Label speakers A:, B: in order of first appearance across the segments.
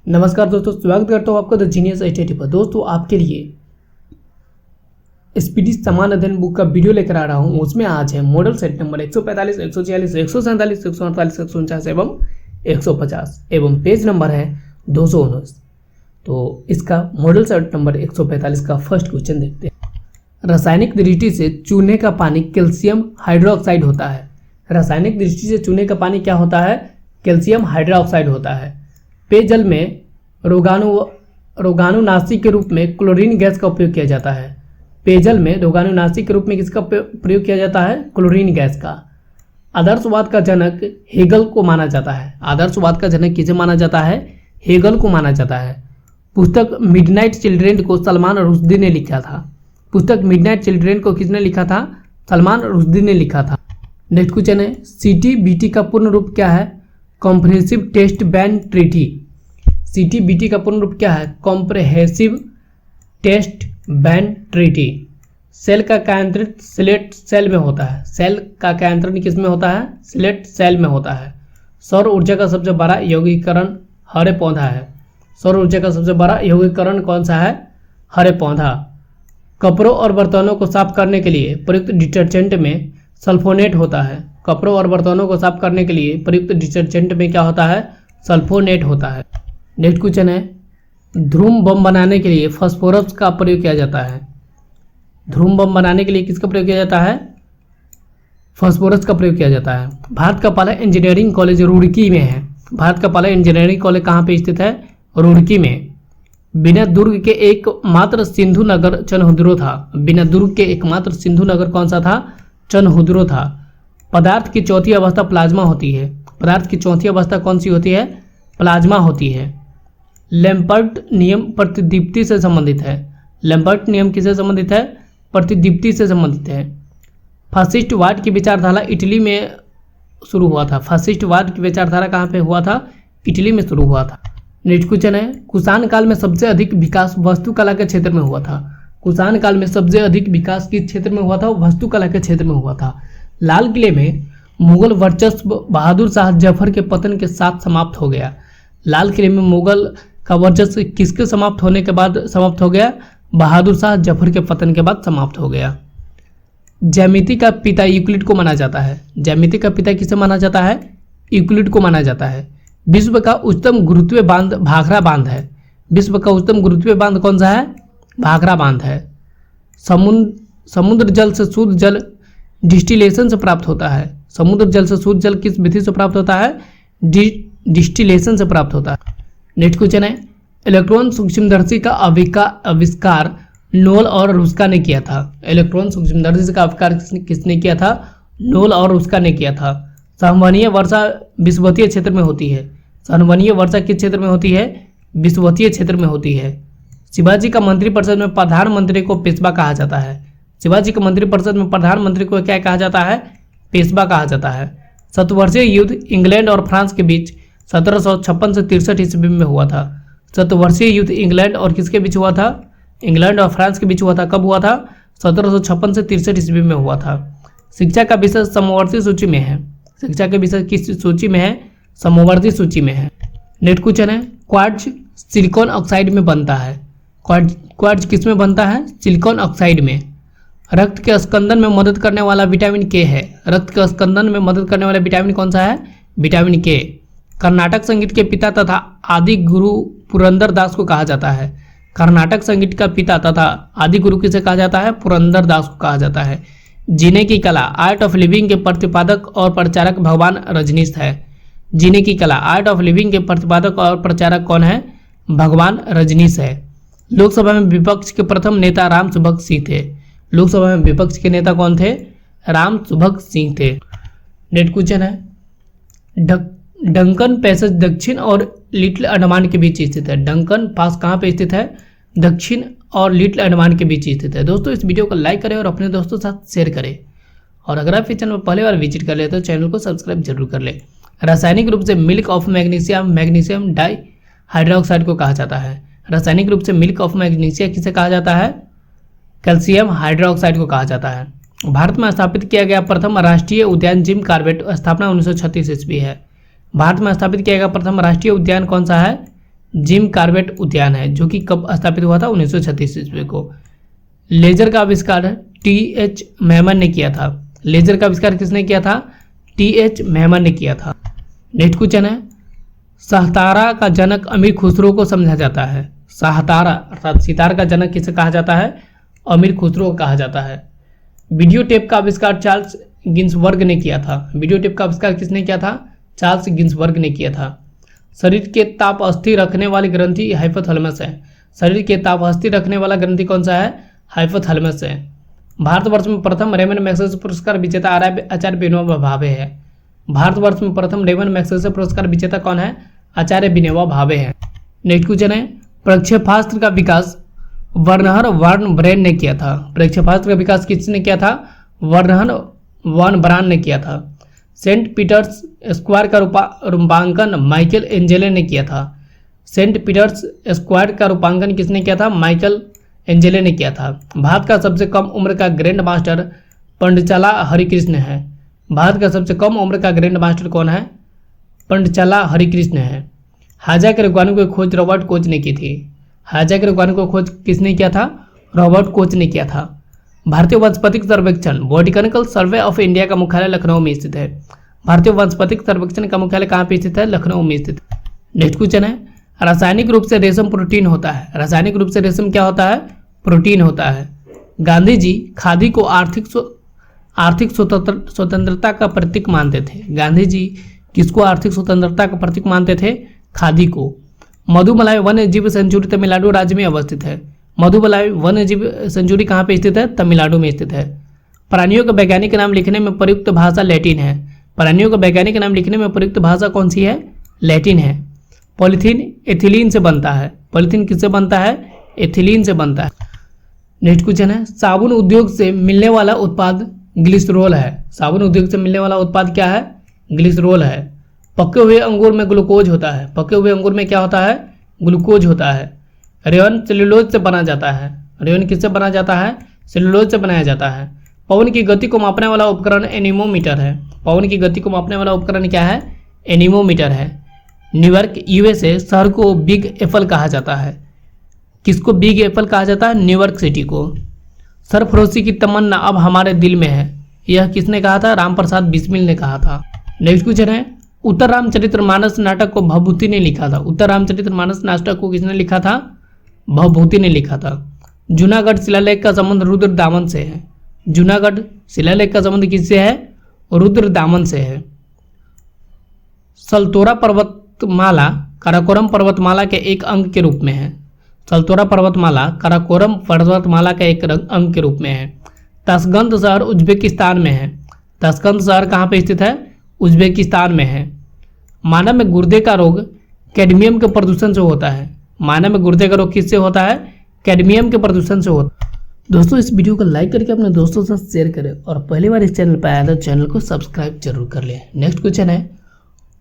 A: नमस्कार दोस्तों, स्वागत करता हूँ आपका द जीनियस स्टडी पर। दोस्तों, आपके लिए स्पीडी समान अध्ययन बुक का वीडियो लेकर आ रहा हूँ। उसमें आज है मॉडल सेट नंबर 145, 146, 147, 148, 149 एवं 150 एवं पेज नंबर है 219। तो इसका मॉडल सेट नंबर 145 का फर्स्ट क्वेश्चन देखते हैं। रासायनिक दृष्टि से चूने का पानी कैल्शियम हाइड्रोक्साइड होता है। रासायनिक दृष्टि से चूने का पानी क्या होता है? कैल्शियम हाइड्रोक्साइड होता है। पेयजल में रोगाणुनाशी के रूप में क्लोरीन गैस का उपयोग किया जाता है। पेयजल में रोगाणुनाशी के रूप में किसका प्रयोग किया जाता है? क्लोरीन गैस का। आदर्शवाद का जनक हेगल को माना जाता है। आदर्शवाद का जनक किसे माना जाता है? हेगल को माना जाता है। पुस्तक मिडनाइट चिल्ड्रेन को सलमान रुश्दी ने लिखा था। पुस्तक मिडनाइट चिल्ड्रेन को किसने लिखा था? सलमान रुश्दी ने लिखा था। नेक्स्ट क्वेश्चन है, CTBT का पूर्ण रूप क्या है? Comprehensive test ban treaty. CTBT का पूर्ण रूप क्या है? Comprehensive test ban treaty. Cell का कार्यान्तरण सिलेट सेल में होता है। सेल का कार्यान्तरण किस में होता है? सिलेट सेल में होता है। सौर ऊर्जा का सबसे बड़ा यौगिकरण हरे पौधा है। सौर ऊर्जा का सबसे बड़ा यौगिकरण कौन सा है? हरे पौधा। कपड़ों और बर्तनों को साफ करने के लिए प्रयुक्त डिटर्जेंट में सल्फोनेट होता है। कपड़ों और बर्तनों को साफ करने के लिए प्रयुक्त डिटर्जेंट में क्या होता है? सल्फोनेट होता है। नेक्स्ट क्वेश्चन है, ध्रुव बम बनाने के लिए फास्फोरस का प्रयोग किया जाता है। ध्रुव बम बनाने के लिए किसका प्रयोग किया जाता है? फास्फोरस का प्रयोग किया जाता है। भारत का पहला इंजीनियरिंग कॉलेज रुड़की में है। भारत का पहला इंजीनियरिंग कॉलेज कहाँ पे स्थित है? रुड़की में। बिना दुर्ग के एकमात्र सिंधु नगर चनहुद्रो था। बिना दुर्ग के एकमात्र सिंधु नगर कौन सा था? चनहुद्रो था। पदार्थ की चौथी अवस्था प्लाज्मा होती है। पदार्थ की चौथी अवस्था कौन सी होती है? प्लाज्मा होती है। लैम्पर्ट नियम प्रतिदीप्ति से संबंधित है। लैम्पर्ट नियम किससे संबंधित है? प्रतिदीप्ति से संबंधित है। फासिस्टवाद की विचारधारा इटली में शुरू हुआ था। फासिस्टवाद की विचारधारा कहाँ पे हुआ था? इटली में शुरू हुआ था। नेक्स्ट क्वेश्चन है, कुषाण काल में सबसे अधिक विकास वास्तुकला के क्षेत्र में हुआ था। कुषाण काल में सबसे अधिक विकास किस क्षेत्र में हुआ था? वास्तुकला के क्षेत्र में हुआ था। लाल किले में मुगल वर्चस्व बहादुर शाह जफर के पतन के साथ समाप्त हो गया। लाल किले में मुगल का वर्चस्व किसके समाप्त होने के बाद समाप्त हो गया? बहादुर शाह जफर के पतन के बाद समाप्त हो गया। ज्यामिति का पिता यूक्लिड को माना जाता है। ज्यामिति का पिता किसे माना जाता है? यूक्लिड को माना जाता है। विश्व का उच्चतम गुरुत्वीय बांध भाखड़ा बांध है। विश्व का उच्चतम गुरुत्वीय बांध कौन सा है? भाखड़ा बांध है। समुद्र जल से शुद्ध जल डिस्टिलेशन से प्राप्त होता है। समुद्र जल से शुद्ध जल किस विधि से प्राप्त होता है? डिस्टिलेशन से प्राप्त होता है। नेक्स्ट क्वेश्चन है, इलेक्ट्रॉन सूक्ष्मदर्शी का आविष्कार नोल और रुस्का ने किया था। इलेक्ट्रॉन सूक्ष्मदर्शी का आविष्कार किसने किया था? नोल और रुस्का ने किया था। संवहनीय वर्षा विषुवतीय क्षेत्र में होती है। संवहनीय वर्षा किस क्षेत्र में होती है? विषुवतीय क्षेत्र में होती है। शिवाजी का मंत्रिपरिषद में प्रधानमंत्री को पेशवा कहा जाता है। शिवाजी का मंत्रिपरिषद में प्रधानमंत्री को क्या कहा जाता है? पेशवा कहा जाता है। शतवर्षीय युद्ध इंग्लैंड और फ्रांस के बीच 1756 से 63 ईस्वी में हुआ था। शतवर्षीय युद्ध इंग्लैंड और किसके बीच हुआ था? इंग्लैंड और फ्रांस के बीच हुआ था। कब हुआ था? 1756 से 63 ईस्वी में हुआ था। शिक्षा का विषय समवर्ती सूची में है। शिक्षा के विषय किस सूची में है? समवर्ती सूची में है। नेक्स्ट क्वेश्चन है, क्वार्ट्ज सिलिकॉन ऑक्साइड में बनता है। क्वार्ट्ज किस में बनता है? सिलिकॉन ऑक्साइड में। रक्त के स्कंदन में मदद करने वाला विटामिन के है। रक्त के स्कंदन में मदद करने वाला विटामिन कौन सा है? विटामिन के। कर्नाटक संगीत के पिता तथा आदि गुरु पुरंदर दास को कहा जाता है। कर्नाटक संगीत का पिता तथा आदि गुरु किसे कहा जाता है? पुरंदर दास को कहा जाता है। जीने की कला आर्ट ऑफ लिविंग के प्रतिपादक और प्रचारक भगवान रजनीश है। जीने की कला आर्ट ऑफ लिविंग के प्रतिपादक और प्रचारक कौन है? भगवान रजनीश है। लोकसभा में विपक्ष के प्रथम नेता राम सुभग सिंह थे। लोकसभा में विपक्ष के नेता कौन थे? राम सुभग सिंह थे। नेक्स्ट क्वेश्चन है, डंकन पैसेज दक्षिण और लिटिल अंडमान के बीच स्थित है। डंकन पास कहाँ पे स्थित है? दक्षिण और लिटिल अंडमान के बीच स्थित है। दोस्तों, इस वीडियो को लाइक करें और अपने दोस्तों के साथ शेयर करें। और अगर आप इस चैनल पर पहली बार विजिट कर ले तो चैनल को सब्सक्राइब जरूर कर ले। रासायनिक रूप से milk of magnesium magnesium dihydroxide को कहा जाता है। रासायनिक रूप से मिल्क ऑफ मैग्नीशिया किसे कहा जाता है? कैल्शियम हाइड्रोक्साइड को कहा जाता है। भारत में स्थापित किया गया प्रथम राष्ट्रीय उद्यान जिम कॉर्बेट, स्थापना 1936 ईस्वी है। भारत में स्थापित किया गया प्रथम राष्ट्रीय उद्यान कौन सा है? जिम कॉर्बेट उद्यान है, जो कि कब स्थापित हुआ था? 1936 ईस्वी को। लेजर का आविष्कार टी.एच. मेमन ने किया था। लेजर का आविष्कार किसने किया था? टी.एच. मेमन ने किया था। नेक्स्ट क्वेश्चन है, सहतारा का जनक अमीर खुसरो को समझा जाता है। सहतारा अर्थात सितार का जनक किसे कहा जाता है? अमीर खुसरो को कहा जाता है। वीडियो टेप का आविष्कार चार्ल्स गिन्सबर्ग ने किया था। वीडियो टेप का आविष्कार किसने किया था? चार्ल्स गिन्सबर्ग ने किया था। शरीर के ताप अस्थिर रखने वाली ग्रंथि हाइपोथैलेमस है। शरीर के ताप अस्थिर रखने वाला ग्रंथि कौन सा है? हाइपोथैलेमस है। भारतवर्ष में प्रथम रेमन मैग्सेसे पुरस्कार विजेता आचार्य विनोबा भावे है। भारतवर्ष में प्रथम रेमन मैग्सेसे पुरस्कार विजेता कौन है? आचार्य विनोबा भावे है। नेक्स्ट क्वेश्चन है, प्रक्षेपास्त्र का विकास वर्नर वॉन ब्रेन ने किया था। प्रक्षेपास्त्र का विकास किसने किया था? वर्नर वॉन ब्रान ने किया था। सेंट पीटर्स स्क्वायर का रूपांकन माइकल एंजेले ने किया था। सेंट पीटर्स स्क्वायर का रूपांकन किसने किया था? माइकल एंजेले ने किया था। भारत का सबसे कम उम्र का ग्रैंड मास्टर पंडचाला हरिकृष्ण है। भारत का सबसे कम उम्र का ग्रैंड मास्टर कौन है? पंडचाला हरिकृष्ण है। हाजा के रेगुआनो की खोज रॉबर्ट कोच ने की थी। हाजा के रेगुआनो की खोज किसने किया था? रॉबर्ट कोच ने किया था। भारतीय वनस्पतिक सर्वेक्षण बॉटनिकल सर्वे ऑफ इंडिया का मुख्यालय लखनऊ में स्थित है। भारतीय वनस्पतिक सर्वेक्षण का मुख्यालय कहाँ पे स्थित है? लखनऊ में स्थित। नेक्स्ट क्वेश्चन है, रासायनिक रूप से रेशम प्रोटीन होता है। रासायनिक रूप से रेशम क्या होता है? प्रोटीन होता है। गांधी जी खादी को आर्थिक स्वतंत्रता का प्रतीक मानते थे। गांधी जी किसको आर्थिक स्वतंत्रता का प्रतीक मानते थे? खादी को। मधुमलाई वन्य जीव सेंचुरी तमिलनाडु राज्य में अवस्थित है। मधुमलाई वन्य जीव सेंचुरी कहाँ पे स्थित है? तमिलनाडु में स्थित है। प्राणियों का वैज्ञानिक नाम लिखने में प्रयुक्त भाषा लैटिन है। प्राणियों का वैज्ञानिक नाम लिखने में प्रयुक्त भाषा कौन सी है? लैटिन है। पॉलीथीन एथिलीन से बनता है। पॉलीथीन किससे बनता है? एथिलीन से बनता है। नेक्स्ट क्वेश्चन है, साबुन उद्योग से मिलने वाला उत्पाद ग्लिसरॉल है। साबुन उद्योग से मिलने वाला उत्पाद क्या है? ग्लिसरॉल है। पके हुए अंगूर में ग्लूकोज होता है। पके हुए अंगूर में क्या होता है? ग्लूकोज होता है। रेयन सेल्यूलोज से बना जाता है। रेयन किससे बना जाता है? सेल्यूलोज से बनाया जाता है। पवन की गति को मापने वाला उपकरण एनीमोमीटर है। पवन की गति को मापने वाला उपकरण क्या है? एनीमोमीटर है। न्यूयॉर्क यूएसए शहर को बिग एप्पल कहा जाता है। किसको बिग एप्पल कहा जाता है? न्यूयॉर्क सिटी को। सरफरोशी की तमन्ना अब हमारे दिल में है, यह किसने कहा था? रामप्रसाद बिस्मिल ने कहा था। नेक्स्ट क्वेश्चन है, उत्तर रामचरितमानस नाटक को भवभूति ने लिखा था। उत्तर रामचरितमानस नाटक को किसने लिखा था? भवभूति ने लिखा था। जूनागढ़ शिलालेख का संबंध रुद्र दामन से है। जूनागढ़ शिलालेख का संबंध किससे है? रुद्र दामन से है। सलतोरा पर्वतमाला काराकोरम पर्वतमाला के एक अंग के रूप में है। सलतोरा पर्वतमाला काराकोरम पर्वतमाला का एक अंग के रूप में है। ताशकंद शहर उज्बेकिस्तान में है। ताशकंद शहर कहाँ पे स्थित है? उज्बेकिस्तान में है। मानव में गुर्दे का रोग कैडमियम के प्रदूषण से होता है। मानव में गुर्दे का रोग किससे होता है? कैडमियम के प्रदूषण से होता है। दोस्तों इस वीडियो को लाइक करके अपने दोस्तों से शेयर करें और पहली बार इस चैनल पर आया तो चैनल को सब्सक्राइब जरूर कर लें। नेक्स्ट क्वेश्चन है,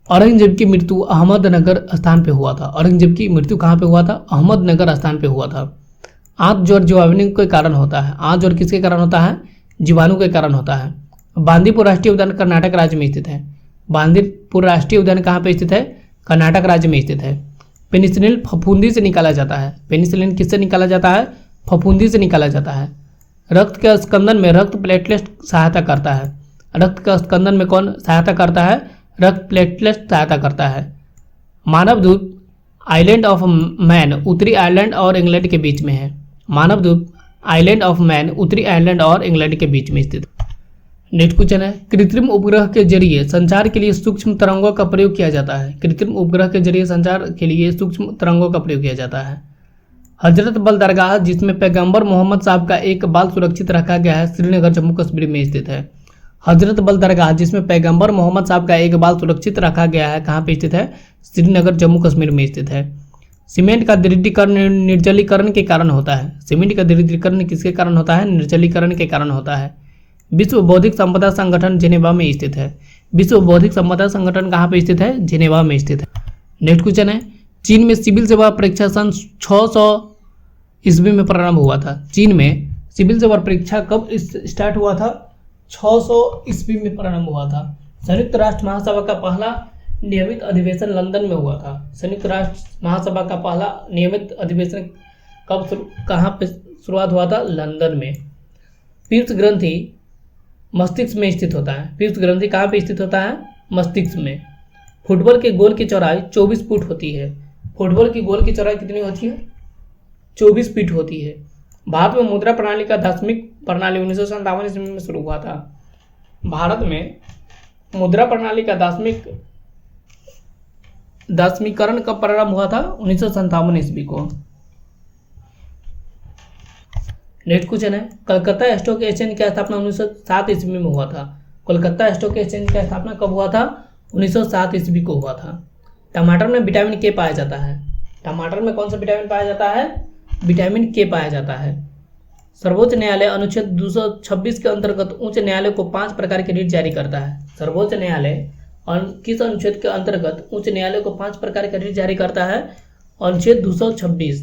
A: औरंगजेब की मृत्यु अहमदनगर स्थान पे हुआ था। औरंगजेब की मृत्यु कहाँ पे हुआ था? अहमदनगर स्थान पे हुआ था। आंत ज्वर जीवाणु के कारण होता है। आंत ज्वर किसके कारण होता है? जीवाणु के कारण होता है। बांदीपुर राष्ट्रीय उद्यान कर्नाटक राज्य में स्थित है। बांदीपुर राष्ट्रीय उद्यान कहाँ पे स्थित है? कर्नाटक राज्य में स्थित है। पेनिसिलिन फफूंदी से निकाला जाता है। पेनिसिलिन किससे निकाला जाता है? फफूंदी से निकाला जाता है। रक्त के स्कंदन में रक्त प्लेटलेट सहायता करता है। रक्त का स्कंदन में कौन सहायता करता है? रक्त प्लेटलेट सहायता करता है। मानव द्वीप आइलैंड ऑफ मैन उत्तरी आयरलैंड और इंग्लैंड के बीच में है। मानव द्वीप आइलैंड ऑफ मैन उत्तरी आयरलैंड और इंग्लैंड के बीच में स्थित। नेक्स्ट क्वेश्चन है, कृत्रिम उपग्रह के जरिए संचार के लिए सूक्ष्म तरंगों का प्रयोग किया जाता है। कृत्रिम उपग्रह के जरिए संचार के लिए सूक्ष्म तरंगों का प्रयोग किया जाता है। हजरत बल दरगाह जिसमें पैगंबर मोहम्मद साहब का एक बाल सुरक्षित रखा गया है, श्रीनगर जम्मू कश्मीर में स्थित है। हजरत बल दरगाह जिसमें पैगंबर मोहम्मद साहब का एक बाल सुरक्षित रखा गया है, कहाँ पे स्थित है? श्रीनगर जम्मू कश्मीर में स्थित है। सीमेंट का दृढ़ीकरण निर्जलीकरण के कारण होता है। सीमेंट का दृढ़ीकरण किसके कारण होता है? निर्जलीकरण के कारण होता है। विश्व बौद्धिक संपदा संगठन जिनेवा में स्थित है। विश्व बौद्धिक संपदा संगठन कहाँ पे स्थित है? जिनेवा में स्थित है। नेक्स्ट क्वेश्चन है, चीन में सिविल सेवा परीक्षा सन 600 ईस्वी में प्रारंभ हुआ था। चीन में सिविल सेवा परीक्षा कब स्टार्ट हुआ था? 600 ईस्वी में प्रारंभ हुआ था। संयुक्त राष्ट्र महासभा का पहला नियमित अधिवेशन लंदन में हुआ था। संयुक्त राष्ट्र महासभा का पहला नियमित अधिवेशन कहाँ पे शुरुआत हुआ था? लंदन में। पीयूष ग्रंथि मस्तिष्क में स्थित होता है। पीयूष ग्रंथि कहाँ पे स्थित होता है? मस्तिष्क में। फुटबॉल के गोल की चौड़ाई 24 फुट होती है। फुटबॉल की गोल की चौड़ाई कितनी होती है? 24 फीट होती है। भारत में मुद्रा प्रणाली का दार्शनिक प्रणाली 1957 ईस्वी में शुरू हुआ था। भारत में मुद्रा प्रणाली का दार्शनिकरण कब प्रारंभ हुआ था? 1957 ईस्वी को। नेक्स्ट क्वेश्चन है, कलकत्ता स्टॉक एक्सचेंज की स्थापना 1907 ईस्वी में हुआ था। कोलकाता स्टॉक एक्सचेंज की स्थापना कब हुआ था? 1907 ईस्वी को हुआ था। टमाटर में विटामिन के पाया जाता है। टमाटर में कौन सा विटामिन पाया जाता है? विटामिन के पाया जाता है। सर्वोच्च न्यायालय अनुच्छेद 226 के अंतर्गत उच्च न्यायालय को 5 प्रकार के रिट जारी करता है। सर्वोच्च न्यायालय किस अनुच्छेद के अंतर्गत उच्च न्यायालय को 5 प्रकार के रिट जारी करता है? अनुच्छेद 226।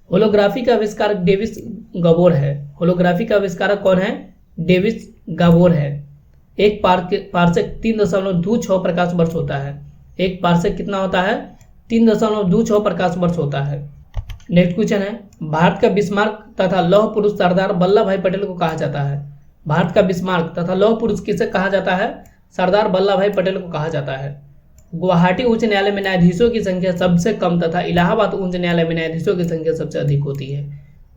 A: होलोग्राफी का आविष्कारक डेविस गबोर है। होलोग्राफी का आविष्कारक कौन है? डेविस गबोर है। एक पारसेक 3.26 प्रकाश वर्ष होता है। एक पारसेक कितना होता है? 3.26 प्रकाश वर्ष होता है। नेक्स्ट क्वेश्चन है, भारत का बिस्मार्क तथा लौह पुरुष सरदार वल्लभ भाई पटेल को कहा जाता है। भारत का बिस्मार्क तथा लौह पुरुष किसे कहा जाता है? सरदार वल्लभ भाई पटेल को कहा जाता है। गुवाहाटी उच्च न्यायालय में न्यायाधीशों की संख्या सबसे कम तथा इलाहाबाद उच्च न्यायालय में न्यायाधीशों की संख्या सबसे अधिक होती है।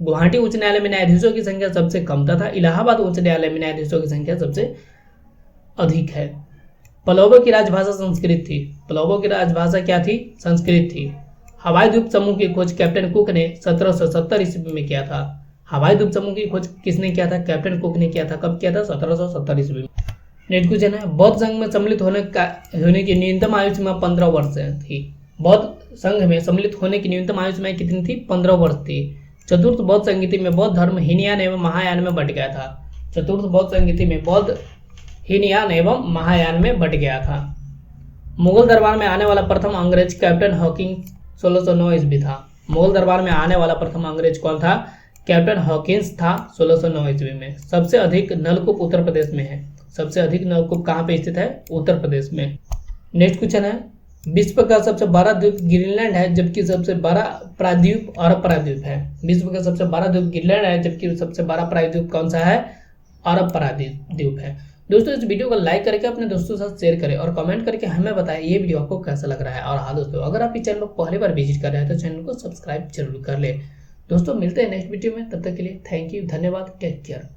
A: गुवाहाटी उच्च न्यायालय में न्यायाधीशों की संख्या सबसे कम तथा इलाहाबाद उच्च न्यायालय में न्यायाधीशों की संख्या सबसे अधिक है। पल्लवों की राजभाषा संस्कृत थी। पल्लवों की राजभाषा क्या थी? संस्कृत थी। हवाई द्वीप समूह की खोज कैप्टन कुक ने 1770 ईस्वी में किया था। हवाई द्वीप समूह की खोज किसने किया था? कैप्टन कुक ने किया था। कब किया था? 1770 ईस्वी में। नेक्स्ट क्वेश्चन है, बौद्ध संघ में सम्मिलित होने की न्यूनतम आयु सीमा 15 वर्ष थी। बौद्ध संघ में सम्मिलित होने की न्यूनतम आयु सीमा कितनी थी? 15 वर्ष थी। चतुर्थ बौद्ध संगीति में बौद्ध धर्म हीनयान एवं महायान में बट गया था। चतुर्थ बौद्ध संगीति में बौद्ध हीनयान एवं महायान में बट गया था। मुगल दरबार में आने वाला प्रथम अंग्रेज कैप्टन हॉकिंस 1609 ईस्वी था। मुगल दरबार में आने वाला प्रथम अंग्रेज कौन था? कैप्टन हॉकिंस था 1609 ईस्वी में। सबसे अधिक नलकूप उत्तर प्रदेश में है। सबसे अधिक नलकूप कहाँ पे स्थित है? उत्तर प्रदेश में। नेक्स्ट क्वेश्चन है, विश्व का सबसे बड़ा द्वीप ग्रीनलैंड है जबकि सबसे बड़ा प्रायद्वीप अरब प्रायद्वीप है। विश्व का सबसे बड़ा द्वीप ग्रीनलैंड है जबकि सबसे बड़ा प्रायद्वीप कौन सा है? अरब प्रायद्वीप है। दोस्तों इस वीडियो को लाइक करके अपने दोस्तों के साथ शेयर करें और कमेंट करके हमें बताएं ये वीडियो आपको कैसा लग रहा है। और हाँ दोस्तों, अगर आप इस चैनल को पहली बार विजिट कर रहे हैं तो चैनल को सब्सक्राइब जरूर कर ले। दोस्तों मिलते हैं नेक्स्ट वीडियो में, तब तक के लिए थैंक यू, धन्यवाद, टेक केयर।